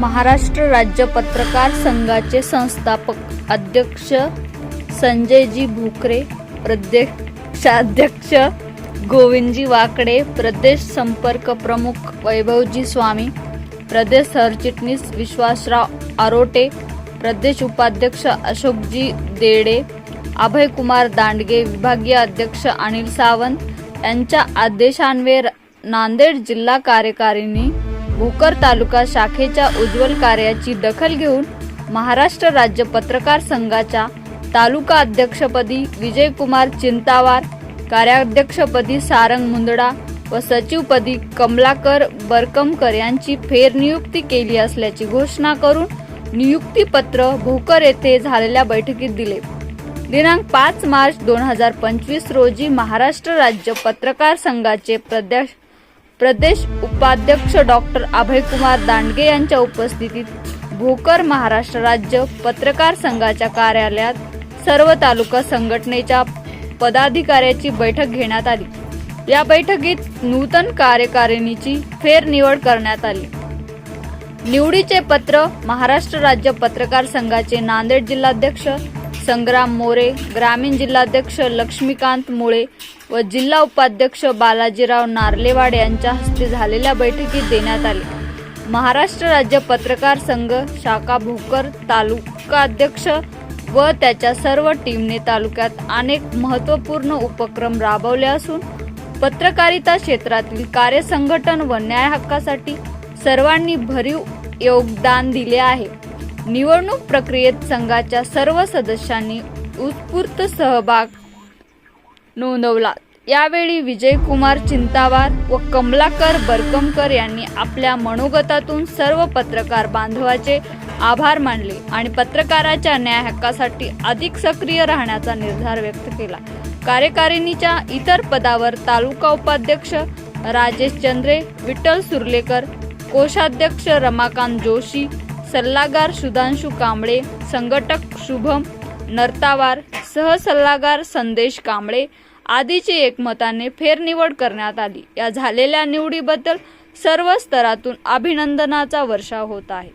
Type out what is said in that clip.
महाराष्ट्र राज्य पत्रकार संघाचे संस्थापक अध्यक्ष संजयजी भोकरे, प्रदेशाध्यक्ष गोविंदजी वाकडे, प्रदेश संपर्क प्रमुख वैभवजी स्वामी, प्रदेश सरचिटणीस विश्वासराव आरोटे, प्रदेश उपाध्यक्ष अशोकजी देडे, अभयकुमार दांडगे, विभागीय अध्यक्ष अनिल सावंत यांच्या आदेशान्वये नांदेड जिल्हा कार्यकारिणी भोकर तालुका शाखेच्या उज्ज्वल कार्याची दखल घेऊन महाराष्ट्र राज्य पत्रकार संघाच्या तालुका अध्यक्षपदी विजयकुमार चिंतावार, कार्याध्यक्षपदी सारंग मुंदडा व सचिवपदी कमलाकर बरकमकर यांची फेरनियुक्ती केली असल्याची घोषणा करून नियुक्तीपत्र भोकर येथे झालेल्या बैठकीत दिले. दिनांक 5 मार्च 2025 रोजी महाराष्ट्र राज्य पत्रकार संघाचे प्रदेश उपाध्यक्ष डॉक्टर अभयकुमार दांडगे यांच्या उपस्थितीत भोकर महाराष्ट्र राज्य पत्रकार संघाच्या कार्यालयात सर्व तालुका संघटनेच्या पदाधिकाऱ्यांची बैठक घेण्यात आली. या बैठकीत नूतन कार्यकारिणीची फेरनिवड करण्यात आली. निवडीचे पत्र महाराष्ट्र राज्य पत्रकार संघाचे नांदेड जिल्हाध्यक्ष संग्राम मोरे, ग्रामीण जिल्हाध्यक्ष लक्ष्मीकांत मुळे व जिल्हा उपाध्यक्ष बालाजीराव नार्लेवाड यांच्या हस्ते झालेल्या बैठकीत देण्यात आले. महाराष्ट्र राज्य पत्रकार संघ शाखा भोकर तालुका अध्यक्ष व त्याच्या सर्व टीमने तालुक्यात अनेक महत्त्वपूर्ण उपक्रम राबवले असून पत्रकारिता क्षेत्रातील कार्यसंघटन व न्याय हक्कासाठी सर्वांनी भरीव योगदान दिले आहे. निवडणूक प्रक्रियेत संघाच्या सर्व सदस्यांनी उत्स्फूर्त सहभाग नोंदवला. यावेळी विजयकुमार चिंतावार व कमलाकर बरकमकर यांनी आपल्या मनोगतातून सर्व पत्रकार बांधवाचे आभार मानले आणि पत्रकाराच्या न्याय हक्कासाठी अधिक सक्रिय राहण्याचा निर्धार व्यक्त केला. कार्यकारिणीच्या इतर पदावर तालुका उपाध्यक्ष राजेश चंद्रे, विठ्ठल सुर्लेकर, कोषाध्यक्ष रमाकांत जोशी, सल्लागार सुधांशु कांबळे, संघटक शुभम नरतावार, सहसल्लागार संदेश कांबळे आदीची एकमताने फेरनिवड करण्यात आली. या झालेल्या निवडीबद्दल सर्व स्तरातून अभिनंदनाचा वर्षाव होत आहे.